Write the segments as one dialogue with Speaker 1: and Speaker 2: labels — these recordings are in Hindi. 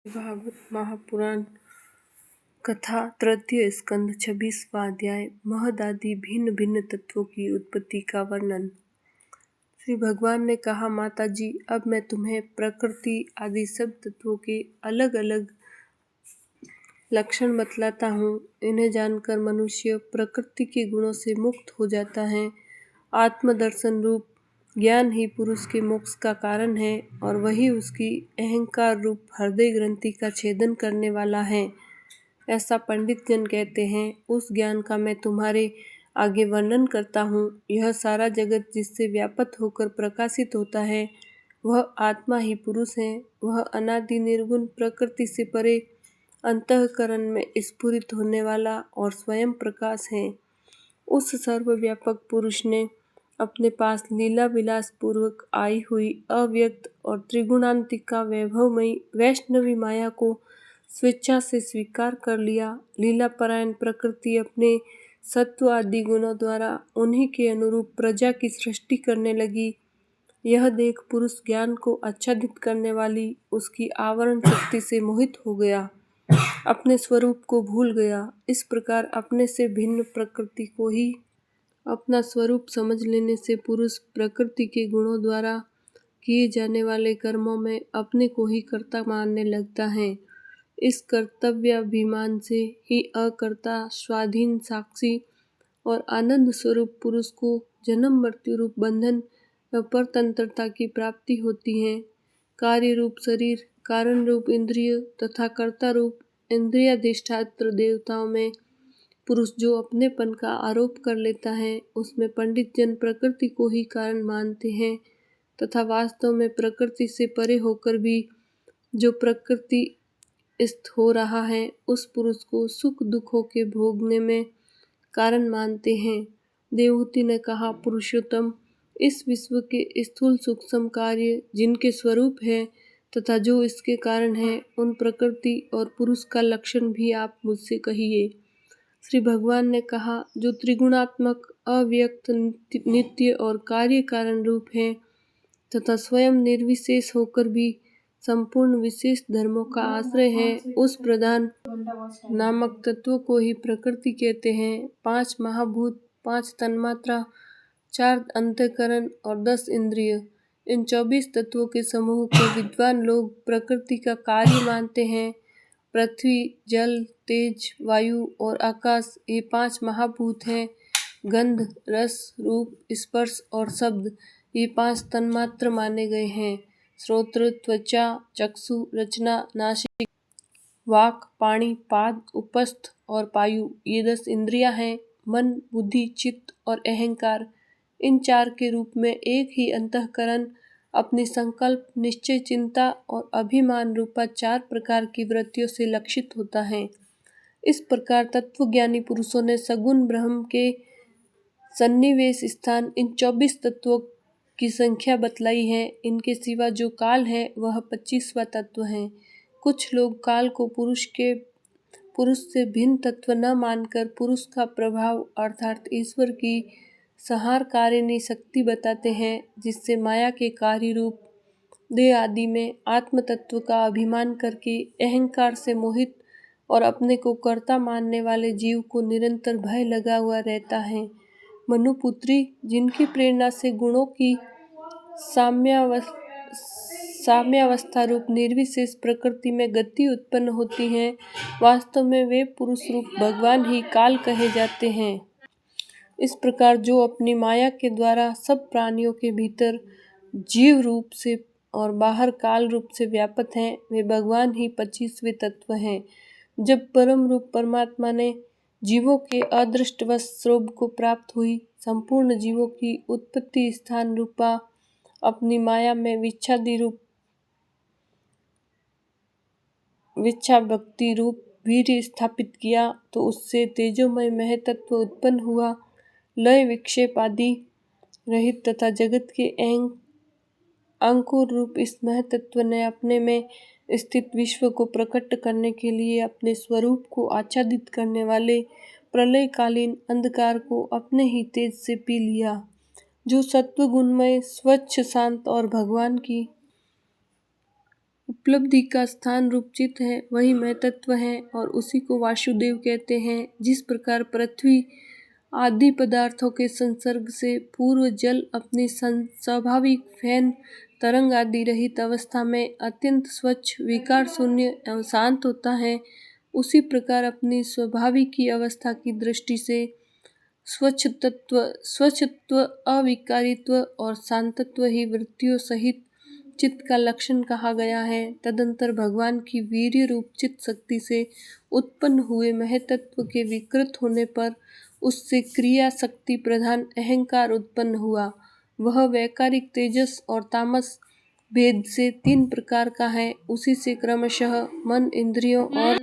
Speaker 1: भागवत महापुराण कथा तृतीय स्कंद 26वां अध्याय महदादि भिन्न भिन्न तत्वों की उत्पत्ति का वर्णन। श्री भगवान ने कहा, माता जी, अब मैं तुम्हें प्रकृति आदि सब तत्वों के अलग अलग लक्षण बतलाता हूँ। इन्हें जानकर मनुष्य प्रकृति के गुणों से मुक्त हो जाता है। आत्मदर्शन रूप ज्ञान ही पुरुष के मोक्ष का कारण है और वही उसकी अहंकार रूप हृदय ग्रंथि का छेदन करने वाला है, ऐसा पंडित जन कहते हैं। उस ज्ञान का मैं तुम्हारे आगे वर्णन करता हूँ। यह सारा जगत जिससे व्यापक होकर प्रकाशित होता है, वह आत्मा ही पुरुष है। वह अनादि निर्गुण प्रकृति से परे अंतःकरण में स्फुरित होने वाला और स्वयं प्रकाश है। उस सर्वव्यापक पुरुष ने अपने पास लीला विलास पूर्वक आई हुई अव्यक्त और त्रिगुणांतिका वैभवमयी वैष्णवी माया को स्वेच्छा से स्वीकार कर लिया। लीला परायण प्रकृति अपने सत्व आदि गुणों द्वारा उन्हीं के अनुरूप प्रजा की सृष्टि करने लगी। यह देख पुरुष ज्ञान को आच्छादित करने वाली उसकी आवरण शक्ति से मोहित हो गया, अपने स्वरूप को भूल गया। इस प्रकार अपने से भिन्न प्रकृति को ही अपना स्वरूप समझ लेने से पुरुष प्रकृति के गुणों द्वारा किए जाने वाले कर्मों में अपने को ही कर्ता मानने लगता है। इस कर्तव्याभिमान से ही अकर्ता स्वाधीन साक्षी और आनंद स्वरूप पुरुष को जन्म मृत्यु रूप बंधन व परतंत्रता की प्राप्ति होती है। कार्य रूप शरीर, कारण रूप इंद्रिय तथा कर्ता रूप इंद्रियाधिष्ठात्र देवताओं में पुरुष जो अपनेपन का आरोप कर लेता है, उसमें पंडित जन प्रकृति को ही कारण मानते हैं तथा वास्तव में प्रकृति से परे होकर भी जो प्रकृति स्थ हो रहा है, उस पुरुष को सुख दुखों के भोगने में कारण मानते हैं। देवहूति ने कहा, पुरुषोत्तम, इस विश्व के स्थूल सूक्ष्म कार्य जिनके स्वरूप है तथा जो इसके कारण है, उन प्रकृति और पुरुष का लक्षण भी आप मुझसे कहिए। श्री भगवान ने कहा, जो त्रिगुणात्मक अव्यक्त नित्य और कार्य कारण रूप है तथा स्वयं निर्विशेष होकर भी संपूर्ण विशेष धर्मों का आश्रय है, उस प्रधान नामक तत्व को ही प्रकृति कहते हैं। 5 महाभूत, 5 तन्मात्रा, 4 अंतःकरण और 10 इंद्रिय, इन 24 तत्वों के समूह को विद्वान लोग प्रकृति का कार्य मानते हैं। पृथ्वी, जल, तेज, वायु और आकाश, ये 5 महाभूत हैं। गंध, रस, रूप, स्पर्श और शब्द, ये 5 तन्मात्र माने गए हैं। श्रोत्र, त्वचा, चक्षु, रचना, नासिक, वाक, पाणी, पाद, उपस्थ और पायु, ये 10 इंद्रियां हैं। मन, बुद्धि, चित्त और अहंकार, इन 4 के रूप में एक ही अंतःकरण अपनी संकल्प, निश्चय, चिंता और अभिमान रूपा 4 प्रकार की वृत्तियों से लक्षित होता है। इस प्रकार तत्वज्ञानी पुरुषों ने सगुण ब्रह्म के सन्निवेश स्थान इन 24 तत्वों की संख्या बतलाई है। इनके सिवा जो काल है, वह 25वां तत्व है। कुछ लोग काल को पुरुष से भिन्न तत्व न मानकर पुरुष का प्रभाव अर्थात ईश्वर की संहारकारिणी शक्ति बताते हैं, जिससे माया के कार्य रूप देह आदि में आत्म तत्व का अभिमान करके अहंकार से मोहित और अपने को कर्ता मानने वाले जीव को निरंतर भय लगा हुआ रहता है। मनुपुत्री, जिनकी प्रेरणा से गुणों की साम्यावस्था रूप निर्विशेष प्रकृति में गति उत्पन्न होती है, वास्तव में वे पुरुष रूप भगवान ही काल कहे जाते हैं। इस प्रकार जो अपनी माया के द्वारा सब प्राणियों के भीतर जीव रूप से और बाहर काल रूप से व्यापक हैं, वे भगवान ही 25वें तत्व हैं। जब परम रूप परमात्मा ने जीवों के अदृष्टवश स्रोत को प्राप्त हुई संपूर्ण जीवों की उत्पत्ति स्थान रूपा अपनी माया में विच्छा भक्ति रूप वीर्य स्थापित किया, तो उससे तेजोमय महतत्व उत्पन्न हुआ। लय विक्षेप आदि रहित तथा जगत के अंकुर रूप इस महतत्व ने अपने में स्थित विश्व को प्रकट करने के लिए अपने स्वरूप को आच्छादित करने वाले प्रलयकालीन अंधकार को अपने ही तेज से पी लिया। जो सत्व गुणमय, स्वच्छ, शांत और भगवान की उपलब्धि का स्थान रूप चित्त है, वही मैं तत्व है और उसी को वासुदेव कहते हैं। जिस प्रकार पृथ्वी आदि पदार्थों के संसर्ग से पूर्व जल अपनी स्वाभाविक फैन तरंग आदि रहित अवस्था में अत्यंत स्वच्छ, विकार शून्य एवं शांत होता है, उसी प्रकार अपनी स्वाभाविक की अवस्था की दृष्टि से स्वच्छत्व, अविकारित्व और शांतत्व ही वृत्तियों सहित चित्त का लक्षण कहा गया है। तदंतर भगवान की वीर्य रूप चित्त शक्ति से उत्पन्न हुए महतत्व के विकृत होने पर उससे क्रिया शक्ति प्रधान अहंकार उत्पन्न हुआ। वह वैकारिक तेजस और तामस भेद से 3 प्रकार का है। उसी से क्रमशः मन, इंद्रियों और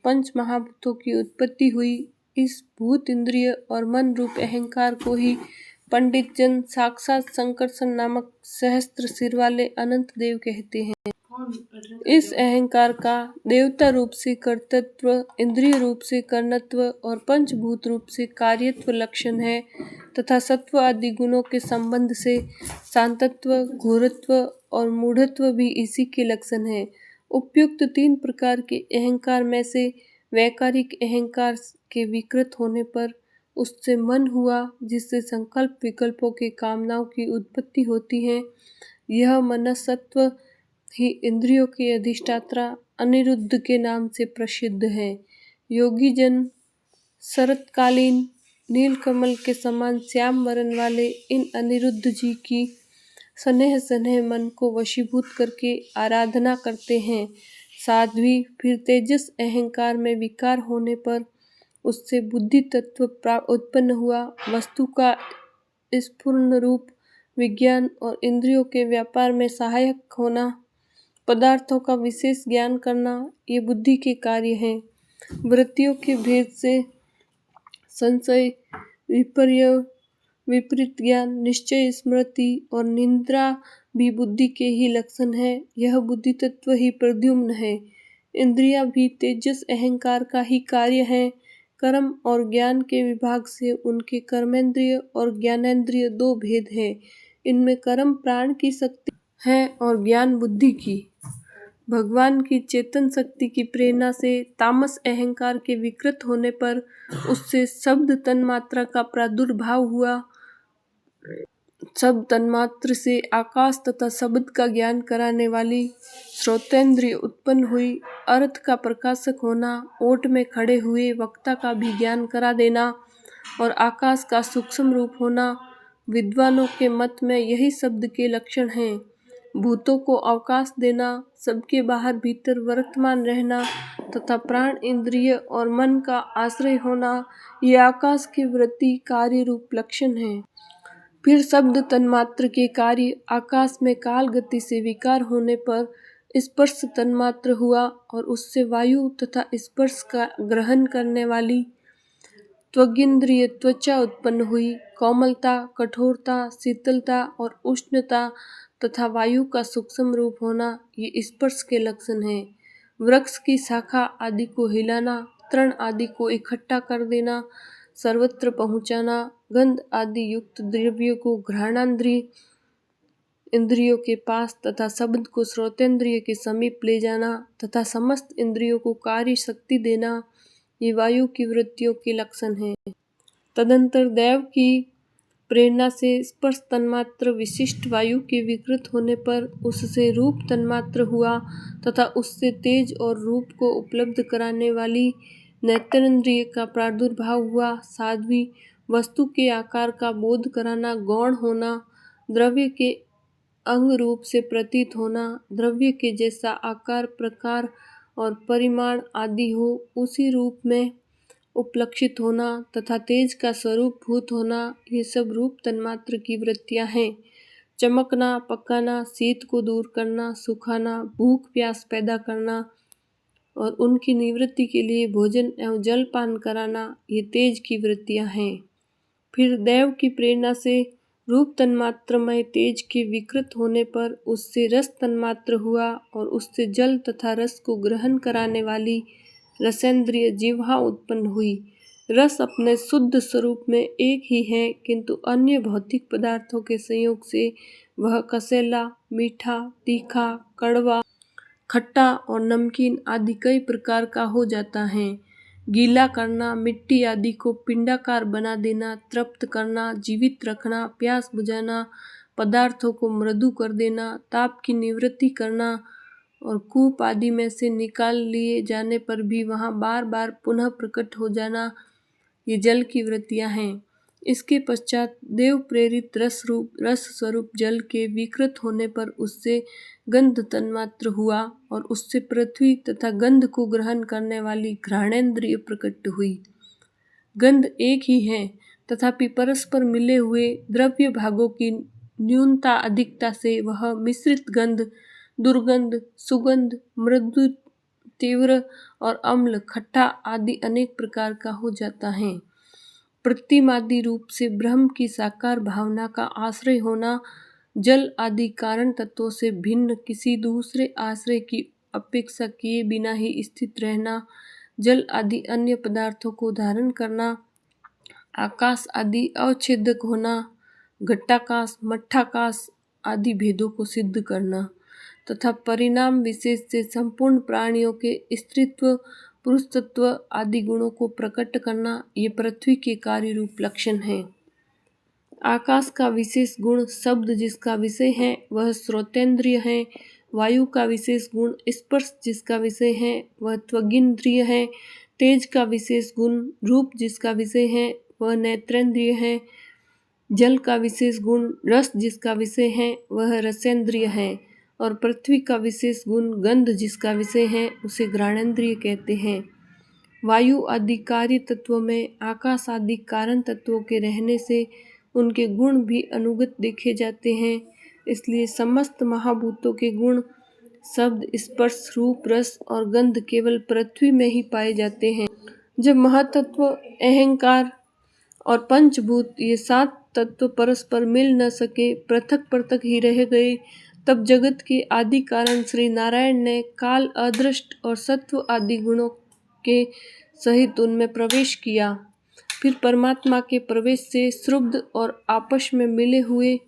Speaker 1: पंच महाभूतों की उत्पत्ति हुई। इस भूत, इंद्रिय और मन रूप अहंकार को ही पंडित जन साक्षात संकर्षण नामक सहस्त्र सिर वाले अनंत देव कहते हैं। इस अहंकार का देवता रूप से कर्तृत्व, इंद्रिय रूप से कर्णत्व और पंचभूत रूप से कार्यत्व लक्षण है तथा सत्व आदि गुणों के संबंध से शांतत्व, घोरत्व और मूढ़त्व भी इसी के लक्षण है। उपयुक्त 3 प्रकार के अहंकार में से वैकारिक अहंकार के विकृत होने पर उससे मन हुआ, जिससे संकल्प विकल्पों के कामनाओं की उत्पत्ति होती है। यह मनसत्व ही इंद्रियों के अधिष्ठाता अनिरुद्ध के नाम से प्रसिद्ध है। योगी जन शरतकालीन नीलकमल के समान श्याम वर्ण वाले इन अनिरुद्ध जी की स्नेह स्नेह मन को वशीभूत करके आराधना करते हैं। साध्वी फिर तेजस अहंकार में विकार होने पर उससे बुद्धि तत्व उत्पन्न हुआ। वस्तु का स्फुरण रूप विज्ञान और इंद्रियों के व्यापार में सहायक होना, पदार्थों का विशेष ज्ञान करना, ये बुद्धि के कार्य हैं। वृत्तियों के भेद से संशय, विपर्य, विपरीत ज्ञान, निश्चय, स्मृति और निद्रा भी बुद्धि के ही लक्षण है। यह बुद्धि तत्व ही प्रद्युम्न है। इंद्रियां भी तेजस अहंकार का ही कार्य हैं। कर्म और ज्ञान के विभाग से उनके कर्मेंद्रिय और ज्ञानेंद्रिय 2 भेद हैं। इनमें कर्म प्राण की शक्ति है और ज्ञान बुद्धि की। भगवान की चेतन शक्ति की प्रेरणा से तामस अहंकार के विकृत होने पर उससे शब्द तन्मात्रा का प्रादुर्भाव हुआ। शब्द तन्मात्र से आकाश तथा शब्द का ज्ञान कराने वाली श्रोतेंद्रिय उत्पन्न हुई। अर्थ का प्रकाशक होना, ओट में खड़े हुए वक्ता का भी ज्ञान करा देना और आकाश का सूक्ष्म रूप होना, विद्वानों के मत में यही शब्द के लक्षण हैं। भूतों को अवकाश देना, सबके बाहर भीतर वर्तमान रहना तथा प्राण, इंद्रिय और मन का आश्रय होना, ये आकाश के वृत्ति कार्य रूप लक्षण हैं। फिर शब्द तन्मात्र के कार्य आकाश में काल गति से विकार होने पर स्पर्श तन्मात्र हुआ और उससे वायु तथा स्पर्श का ग्रहण करने वाली त्वगिंद्रिय त्वचा उत्पन्न हुई। कोमलता, कठोरता, शीतलता और उष्णता तथा वायु का सूक्ष्म रूप होना, ये स्पर्श के लक्षण हैं। वृक्ष की शाखा आदि को हिलाना, तृण आदि को इकट्ठा कर देना, सर्वत्र पहुँचाना, गंध आदि युक्त द्रव्यों को घ्राणेंद्रिय इंद्रियों के पास तथा शब्द को श्रोतेंद्रिय के समीप ले जाना तथा समस्त इंद्रियों को कार्य शक्ति देना, ये वायु की वृत्तियों के लक्षण हैं। तदंतर दैव की प्रेरणा से स्पर्श तन्मात्र विशिष्ट वायु के विकृत होने पर उससे रूप तन्मात्र हुआ तथा उससे तेज और रूप को उपलब्ध कराने वाली नेत्रेंद्रिय का प्रादुर्भाव हुआ। साध्वी वस्तु के आकार का बोध कराना, गौण होना, द्रव्य के अंग रूप से प्रतीत होना, द्रव्य के जैसा आकार, प्रकार और परिमाण आदि हो उसी रूप में उपलक्षित होना तथा तेज का स्वरूप भूत होना, ये सब रूप तन्मात्र की वृत्तियां हैं। चमकना, पकाना, शीत को दूर करना, सुखाना, भूख प्यास पैदा करना और उनकी निवृत्ति के लिए भोजन एवं जल पान कराना, ये तेज की वृत्तियां हैं। फिर दैव की प्रेरणा से रूप तन्मात्रमय तेज के विकृत होने पर उससे रस तन्मात्र हुआ और उससे जल तथा रस को ग्रहण कराने वाली रसेंद्रिय जिह्वा उत्पन्न हुई। रस अपने शुद्ध स्वरूप में एक ही है, किंतु अन्य भौतिक पदार्थों के संयोग से वह कसेला, मीठा, तीखा, कड़वा, खट्टा और नमकीन आदि कई प्रकार का हो जाता है। गीला करना, मिट्टी आदि को पिंडाकार बना देना, तृप्त करना, जीवित रखना, प्यास बुझाना, पदार्थों को मृदु कर देना, ताप की निवृत्ति करना और कूप आदि में से निकाल लिए जाने पर भी वहाँ बार बार पुनः प्रकट हो जाना, ये जल की वृत्तियाँ हैं। इसके पश्चात देव प्रेरित रस स्वरूप जल के विकृत होने पर उससे गंध तन्मात्र हुआ और उससे पृथ्वी तथा गंध को ग्रहण करने वाली घ्राणेन्द्रिय प्रकट हुई। गंध एक ही है, तथापि परस्पर मिले हुए द्रव्य भागों की न्यूनता अधिकता से वह मिश्रित गंध, दुर्गंध, सुगंध, मृदु, तीव्र और अम्ल, खट्टा आदि अनेक प्रकार का हो जाता है। प्रतिमादि रूप से ब्रह्म की साकार भावना का आश्रय होना, जल आदि कारण तत्वों से भिन्न किसी दूसरे आश्रय की अपेक्षा किए बिना ही स्थित रहना, जल आदि अन्य पदार्थों को धारण करना, आकाश आदि अवच्छेदक होना, घटाकाश, मठाकाश आदि भेदों को सिद्ध करना तथा परिणाम विशेष से संपूर्ण प्राणियों के स्त्रीत्व, पुरुष तत्व आदि गुणों को प्रकट करना, ये पृथ्वी के कार्य रूप लक्षण हैं। आकाश का विशेष गुण शब्द जिसका विषय है वह श्रोतेंद्रिय है। वायु का विशेष गुण स्पर्श जिसका विषय है वह त्वगिंद्रिय है। तेज का विशेष गुण रूप जिसका विषय है वह नेत्रेंद्रिय है। जल का विशेष गुण रस जिसका विषय है वह रसेंद्रिय है और पृथ्वी का विशेष गुण गंध जिसका विषय है उसे घ्राणेन्द्रिय कहते हैं। वायु आदि कार्य तत्वों में आकाश आदि कारण तत्वों के रहने से उनके गुण भी अनुगत देखे जाते हैं। इसलिए समस्त महाभूतों के गुण शब्द, स्पर्श, रूप, रस और गंध केवल पृथ्वी में ही पाए जाते हैं। जब महातत्व, अहंकार और पंचभूत ये 7 तत्व परस्पर मिल न सके, पृथक पृथक ही रह गए, तब जगत के आदि कारण श्री नारायण ने काल, अदृष्ट और सत्व आदि गुणों के सहित उनमें प्रवेश किया। फिर परमात्मा के प्रवेश से श्रुब्ध और आपस में मिले हुए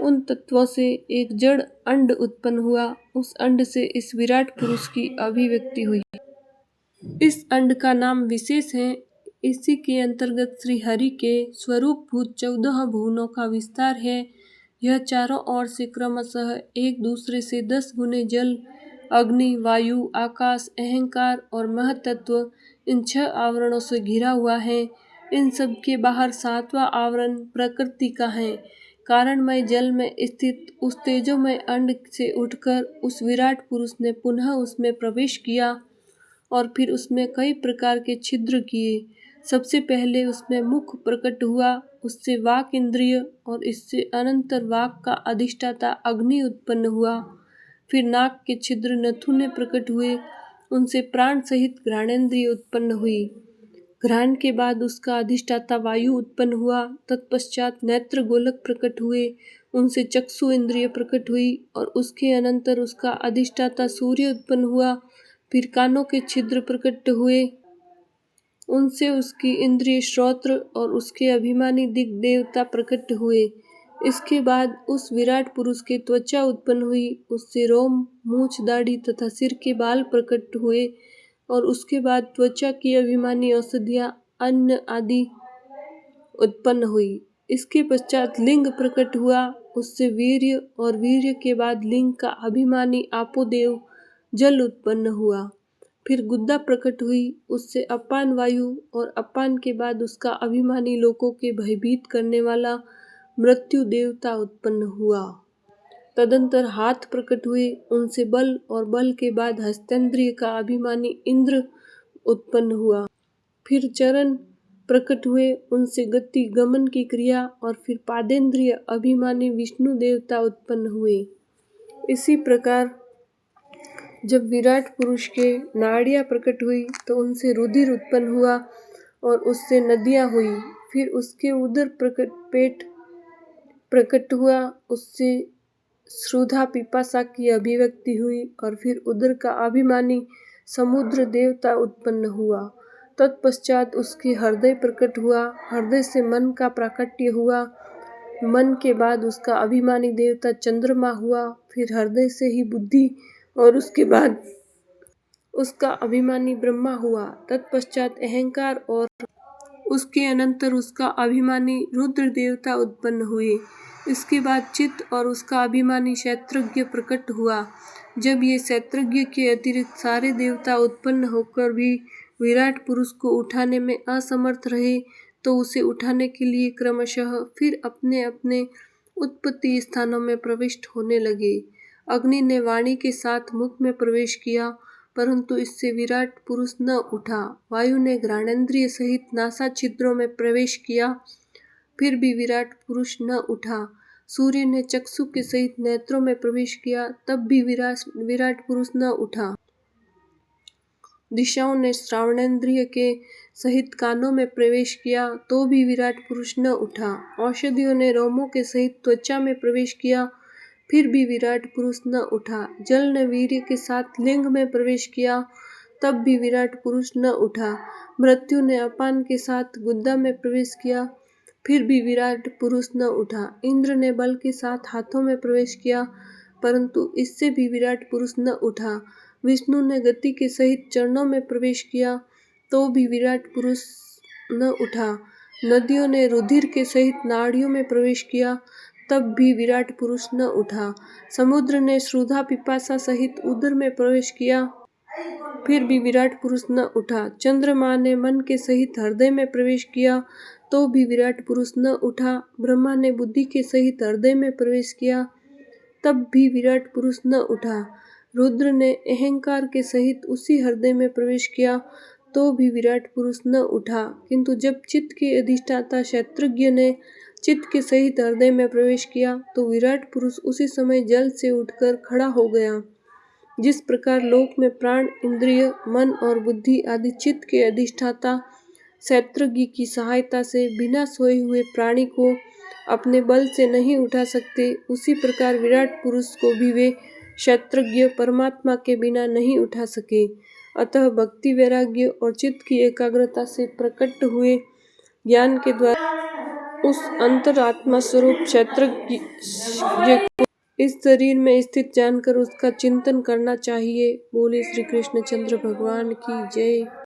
Speaker 1: उन तत्वों से एक जड़ अंड उत्पन्न हुआ। उस अंड से इस विराट पुरुष की अभिव्यक्ति हुई। इस अंड का नाम विशेष है। इसी के अंतर्गत श्री हरि के स्वरूप भूत 14 भुवनों का विस्तार है। यह चारों ओर से क्रमशः एक दूसरे से 10 गुने जल, अग्नि, वायु, आकाश, अहंकार और महतत्व इन 6 आवरणों से घिरा हुआ है। इन सब के बाहर 7वां आवरण प्रकृति का है। कारणमय जल में स्थित उस तेजोमय अंड से उठकर उस विराट पुरुष ने पुनः उसमें प्रवेश किया और फिर उसमें कई प्रकार के छिद्र किए। सबसे पहले उसमें मुख प्रकट हुआ, उससे वाक इंद्रिय और इससे अनंतर वाक का अधिष्ठाता अग्नि उत्पन्न हुआ। फिर नाक के छिद्र नथुने प्रकट हुए, उनसे प्राण सहित घ्राणेन्द्रिय उत्पन्न हुई। घ्राण के बाद उसका अधिष्ठाता वायु उत्पन्न हुआ। तत्पश्चात नेत्र गोलक प्रकट हुए, उनसे चक्षु इंद्रिय प्रकट हुई और उसके अनंतर उसका अधिष्ठाता सूर्य उत्पन्न हुआ। फिर कानों के छिद्र प्रकट हुए, उनसे उसकी इंद्रिय श्रोत्र और उसके अभिमानी दिग् देवता प्रकट हुए। इसके बाद उस विराट पुरुष के त्वचा उत्पन्न हुई, उससे रोम, मूछ, दाढ़ी तथा सिर के बाल प्रकट हुए और उसके बाद त्वचा की अभिमानी औषधियाँ, अन्न आदि उत्पन्न हुई। इसके पश्चात लिंग प्रकट हुआ, उससे वीर्य और वीर्य के बाद लिंग का अभिमानी आपोदेव जल उत्पन्न हुआ। फिर गुद्दा प्रकट हुई, उससे अपान वायु और अपान के बाद उसका अभिमानी लोकों के भयभीत करने वाला मृत्यु देवता उत्पन्न हुआ। तदंतर हाथ प्रकट हुए, उनसे बल और बल के बाद हस्तेंद्रिय का अभिमानी इंद्र उत्पन्न हुआ। फिर चरण प्रकट हुए, उनसे गति गमन की क्रिया और फिर पादेंद्रिय अभिमानी विष्णु देवता उत्पन्न हुए। इसी प्रकार जब विराट पुरुष के नाड़ियाँ प्रकट हुई तो उनसे रुधिर उत्पन्न हुआ और उससे नदियाँ हुई। फिर उसके उदर पेट प्रकट हुआ, उससे श्रुधा पिपासा की अभिव्यक्ति हुई और फिर उदर का अभिमानी समुद्र देवता उत्पन्न हुआ। तत्पश्चात उसके हृदय प्रकट हुआ, हृदय से मन का प्राकट्य हुआ, मन के बाद उसका अभिमानी देवता चंद्रमा हुआ। फिर हृदय से ही बुद्धि और उसके बाद उसका अभिमानी ब्रह्मा हुआ। तत्पश्चात अहंकार और उसके अनंतर उसका अभिमानी रुद्र देवता उत्पन्न हुए। इसके बाद चित्त और उसका अभिमानी क्षैत्रज्ञ प्रकट हुआ। जब ये क्षैत्रज्ञ के अतिरिक्त सारे देवता उत्पन्न होकर भी विराट पुरुष को उठाने में असमर्थ रहे तो उसे उठाने के लिए क्रमशः फिर अपने अपने उत्पत्ति स्थानों में प्रविष्ट होने लगे। अग्नि ने वाणी के साथ मुख में प्रवेश किया, परंतु इससे विराट पुरुष न उठा। वायु ने घ्राणेन्द्रिय सहित नासा छिद्रों में प्रवेश किया, फिर भी विराट पुरुष न उठा। सूर्य ने चक्षु के सहित नेत्रों में प्रवेश किया, तब भी विराट पुरुष न उठा। दिशाओं ने श्रावणेन्द्रिय के सहित कानों में प्रवेश किया, तो भी विराट पुरुष न उठा। औषधियों ने रोमों के सहित त्वचा में प्रवेश किया, फिर भी विराट पुरुष न उठा। जल ने वीर्य के साथ लिंग में प्रवेश किया, तब भी विराट पुरुष न उठा। मृत्यु ने अपान के साथ गुद्दा में प्रवेश किया, फिर भी विराट पुरुष न उठा। इंद्र ने बल के साथ हाथों में प्रवेश किया, परंतु इससे भी विराट पुरुष न उठा। विष्णु ने गति के सहित चरणों में प्रवेश किया, तो भी विराट पुरुष न उठा। नदियों ने रुधिर के सहित नाड़ियों में प्रवेश किया, तब भी विराट पुरुष न उठा। समुद्र ने श्रुधा पिपासा सहित उदर में प्रवेश किया, फिर भी विराट पुरुष न उठा। चंद्रमा ने मन के सहित हृदय में प्रवेश किया, तो भी विराट पुरुष न उठा। ब्रह्मा ने बुद्धि के सहित हृदय में प्रवेश किया, तब भी विराट पुरुष न उठा। रुद्र ने अहंकार के सहित उसी हृदय में प्रवेश किया, तो भी विराट पुरुष न उठा। किंतु जब चित्त के अधिष्ठाता क्षैत्रज्ञ ने चित्त के सहित हृदय में प्रवेश किया, तो विराट पुरुष उसी समय जल से उठकर खड़ा हो गया। जिस प्रकार लोक में प्राण, इंद्रिय, मन और बुद्धि आदि चित्त के अधिष्ठाता क्षैत्रज्ञ की सहायता से बिना सोए हुए प्राणी को अपने बल से नहीं उठा सकते, उसी प्रकार विराट पुरुष को भी वे क्षैत्रज्ञ परमात्मा के बिना नहीं उठा सके। अतः भक्ति, वैराग्य और चित्त की एकाग्रता से प्रकट हुए ज्ञान के द्वारा उस अंतरात्मा स्वरूप क्षैत्रज्ञ को इस शरीर में स्थित जानकर उसका चिंतन करना चाहिए। बोले श्री कृष्ण चंद्र भगवान की जय।